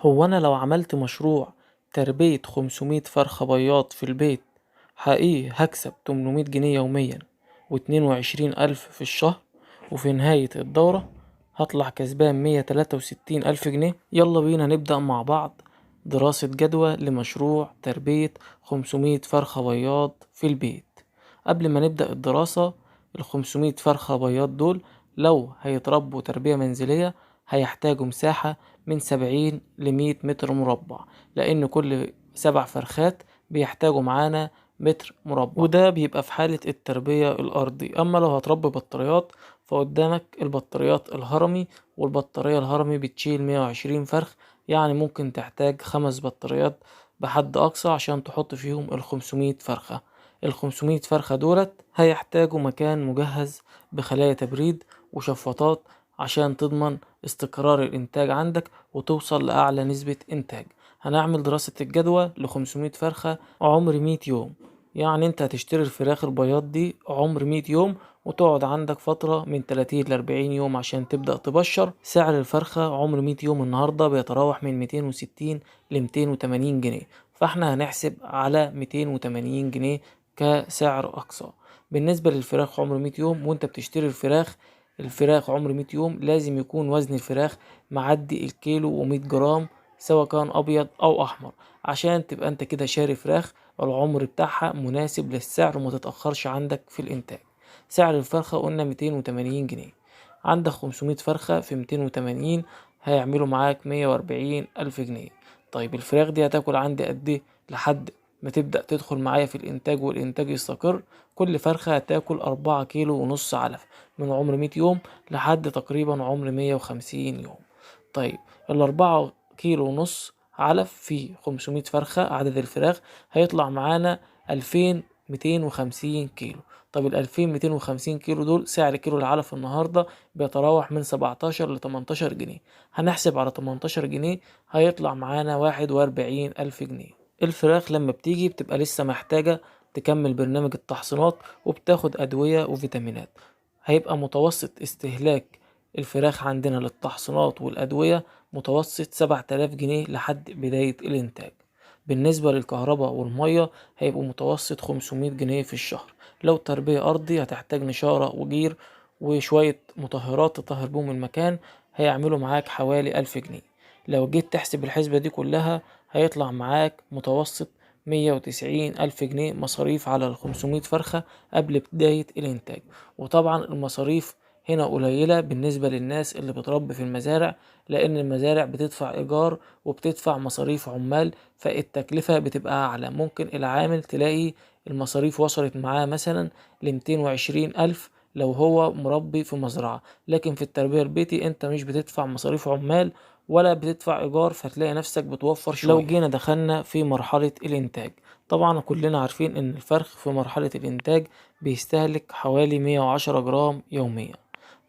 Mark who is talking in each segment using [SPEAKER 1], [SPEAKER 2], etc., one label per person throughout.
[SPEAKER 1] هو أنا لو عملت مشروع تربية 500 فرخة بياض في البيت، حقيقي هكسب 800 جنيه يوميا و22 ألف في الشهر، وفي نهاية الدورة هطلع كسبان 163 ألف جنيه. يلا بينا نبدأ مع بعض دراسة جدوى لمشروع تربية 500 فرخة بياض في البيت. قبل ما نبدأ الدراسة، ال500 فرخة بياض دول لو هيتربوا تربية منزلية هيحتاجوا مساحة من 70 ل100 متر مربع، لأن كل 7 فرخات بيحتاجوا معانا متر مربع، وده بيبقى في حالة التربية الأرضي. أما لو هتربي بطاريات فقدامك البطاريات الهرمي، والبطارية الهرمي بتشيل 120 فرخ، يعني ممكن تحتاج 5 بطاريات بحد أقصى عشان تحط فيهم ال500 فرخة. ال500 فرخة دولت هيحتاجوا مكان مجهز بخلايا تبريد وشفاطات عشان تضمن استقرار الإنتاج عندك وتوصل لأعلى نسبة إنتاج. هنعمل دراسة الجدوى ل500 فرخة عمر 100 يوم، يعني انت هتشتري الفراخ البياض دي عمر 100 يوم وتقعد عندك فترة من 30 ل 40 يوم عشان تبدأ تبشر. سعر الفرخة عمر 100 يوم النهاردة بيتراوح من 260 ل 280 جنيه، فاحنا هنحسب على 280 جنيه كسعر أقصى. بالنسبة للفراخ عمر 100 يوم وانت بتشتري الفراخ عمر 100 يوم لازم يكون وزن الفراخ معدي الكيلو و100 جرام، سواء كان أبيض أو أحمر، عشان تبقى انت كده شاري فراخ العمر بتاعها مناسب للسعر وما تتأخرش عندك في الإنتاج. سعر الفرخة قلنا 280 جنيه، عندك 500 فرخة في 280 هيعملوا معاك 140 ألف جنيه. طيب الفراخ دي هتاكل عندي قد ايه لحد ما تبدأ تدخل معايا في الإنتاج والإنتاج يستقر؟ كل فرخة هتاكل 4 كيلو ونص علف من عمر 100 يوم لحد تقريبا عمر 150 يوم. طيب ال4 كيلو ونص علف في 500 فرخة عدد الفراخ هيطلع معانا 2250 كيلو. طب ال2250 كيلو دول سعر كيلو العلف النهاردة بيتراوح من 17 ل 18 جنيه، هنحسب على 18 جنيه هيطلع معانا 41 ألف جنيه. الفراخ لما بتيجي بتبقى لسه محتاجة تكمل برنامج التحصينات وبتاخد أدوية وفيتامينات. هيبقى متوسط استهلاك الفراخ عندنا للتحصينات والأدوية متوسط 7000 جنيه لحد بداية الإنتاج. بالنسبة للكهرباء والمية هيبقوا متوسط 500 جنيه في الشهر. لو تربية أرضي هتحتاج نشارة وجير وشوية مطهرات تطهر بهم المكان، هيعملوا معاك حوالي 1000 جنيه. لو جيت تحسب الحسبة دي كلها هيطلع معاك متوسط 190 ألف جنيه مصاريف على ال500 فرخة قبل بداية الإنتاج. وطبعا المصاريف هنا قليلة بالنسبة للناس اللي بتربي في المزارع، لأن المزارع بتدفع إيجار وبتدفع مصاريف عمال، فالتكلفة بتبقى أعلى. ممكن العامل تلاقي المصاريف وصلت معاه مثلا ل220 ألف لو هو مربي في مزرعة، لكن في التربية البيتي انت مش بتدفع مصاريف عمال ولا بتدفع إيجار، فتلاقي نفسك بتوفر شوية. لو جينا دخلنا في مرحلة الإنتاج، طبعا كلنا عارفين إن الفرخ في مرحلة الإنتاج بيستهلك حوالي 110 جرام يوميا.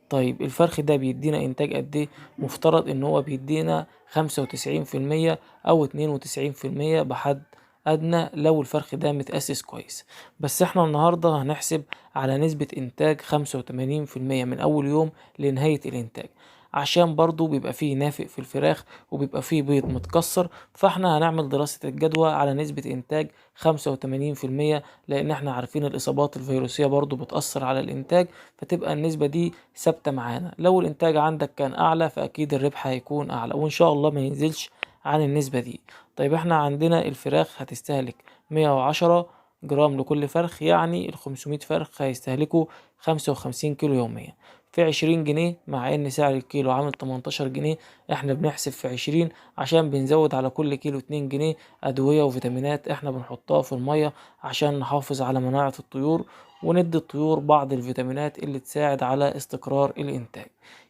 [SPEAKER 1] طيب الفرخ ده بيدينا انتاج قد ايه؟ مفترض ان هو بيدينا 95% او 92% بحد ادنى لو الفرخ ده متأسس كويس. بس احنا النهاردة هنحسب على نسبة انتاج 85% من اول يوم لنهاية الانتاج، عشان برضو بيبقى فيه نافق في الفراخ وبيبقى فيه بيض متكسر. فاحنا هنعمل دراسة الجدوى على نسبة انتاج 85%، لان احنا عارفين الاصابات الفيروسية برضو بتأثر على الانتاج، فتبقى النسبة دي ثابتة معانا. لو الانتاج عندك كان اعلى فاكيد الربح هيكون اعلى، وان شاء الله ما ينزلش عن النسبة دي. طيب احنا عندنا الفراخ هتستهلك 110 جرام لكل فرخ، يعني ال500 فرخ هيستهلكوا 55 كيلو يوميا في 20 جنيه، مع ان سعر الكيلو عامل 18 جنيه. احنا بنحسب في 20 عشان بنزود على كل كيلو 2 جنيه ادوية وفيتامينات احنا بنحطها في المية عشان نحافظ على مناعة الطيور وندي الطيور بعض الفيتامينات اللي تساعد على استقرار الإنتاج.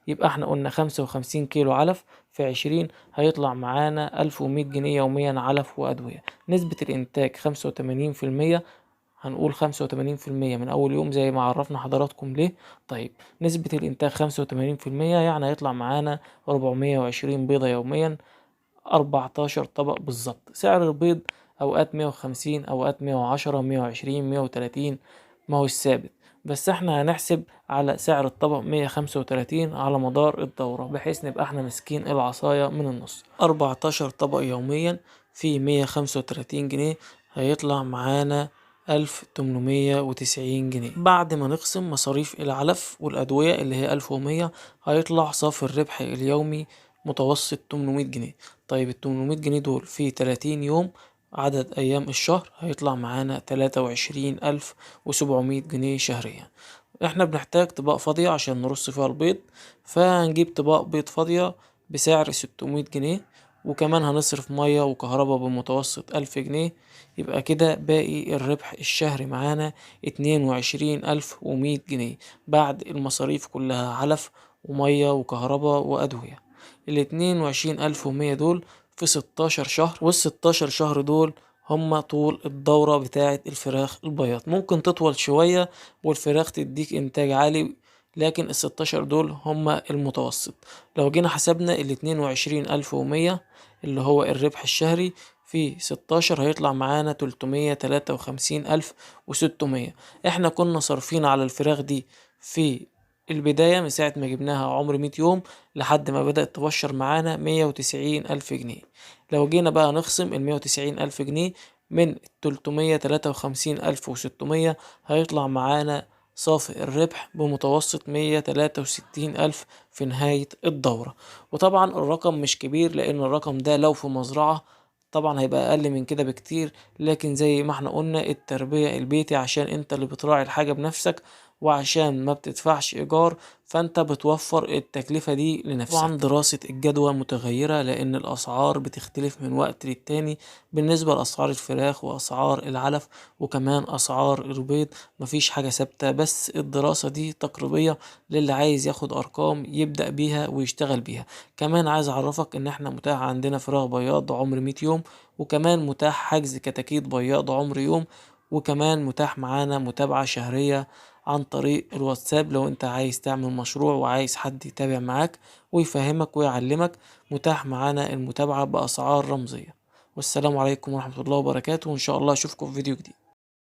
[SPEAKER 1] يبقى احنا قلنا 55 كيلو علف في 20 هيطلع معانا 1100 جنيه يوميا علف وأدوية. نسبة الإنتاج 85%، هنقول 85% من أول يوم زي ما عرفنا حضراتكم ليه. طيب نسبة الإنتاج 85% يعني هيطلع معانا 420 بيضة يوميا، 14 طبق بالظبط. سعر البيض أوقات 150 أوقات 110 120 130، ما هو الثابت، بس احنا هنحسب على سعر الطبق 135 على مدار الدورة، بحيث نبقى احنا ماسكين العصاية من النص. 14 طبق يوميا في 135 جنيه، هيطلع معانا 1890 جنيه. بعد ما نقسم مصاريف العلف والأدوية اللي هي 1100، هيطلع صافي الربح اليومي متوسط 800 جنيه. طيب ال 800 جنيه دول في 30 يوم، عدد أيام الشهر، هيطلع معانا 23,700 جنيه شهريا. احنا بنحتاج طباق فاضية عشان نرص فيها البيض، فهنجيب طباق بيض فاضية بسعر 600 جنيه، وكمان هنصرف مية وكهرباء بمتوسط 1000 جنيه. يبقى كده باقي الربح الشهري معانا 22,100 جنيه بعد المصاريف كلها، علف ومية وكهرباء وأدوية. 22,100 دول في 16 شهر، وال16 شهر دول هما طول الدورة بتاعة الفراخ البياض. ممكن تطول شوية والفراخ تديك إنتاج عالي، لكن ال16 دول هما المتوسط. لو جينا حسبنا 22,100 اللي هو الربح الشهري في 16، هيطلع معانا 353,600. احنا كنا صارفين على الفراخ دي في البداية من ساعة ما جبناها عمر 100 يوم لحد ما بدأت تبشر معانا 190,000 جنيه. لو جينا بقى نخصم 190,000 جنيه من 353,600، هيطلع معانا صافي الربح بمتوسط 163,000 في نهاية الدورة. وطبعا الرقم مش كبير، لأن الرقم ده لو في مزرعة طبعا هيبقى أقل من كده بكتير، لكن زي ما احنا قلنا التربية البيتي عشان انت اللي بتراعي الحاجة بنفسك، وعشان ما بتدفعش إيجار، فانت بتوفر التكلفة دي لنفسك. طبعا دراسة الجدوى متغيرة، لأن الأسعار بتختلف من وقت للتاني بالنسبة لأسعار الفراخ وأسعار العلف وكمان أسعار البيض. مفيش حاجة ثابتة، بس الدراسة دي تقريبية للي عايز ياخد أرقام يبدأ بيها ويشتغل بيها. كمان عايز أعرفك إن احنا متاح عندنا فراخ بياض عمر 100 يوم، وكمان متاح حجز كتاكيت بياض عمر يوم، وكمان متاح معانا متابعة شهرية عن طريق الواتساب. لو انت عايز تعمل مشروع وعايز حد يتابع معاك ويفهمك ويعلمك، متاح معانا المتابعة بأسعار رمزية. والسلام عليكم ورحمة الله وبركاته، وإن شاء الله أشوفكم في فيديو جديد.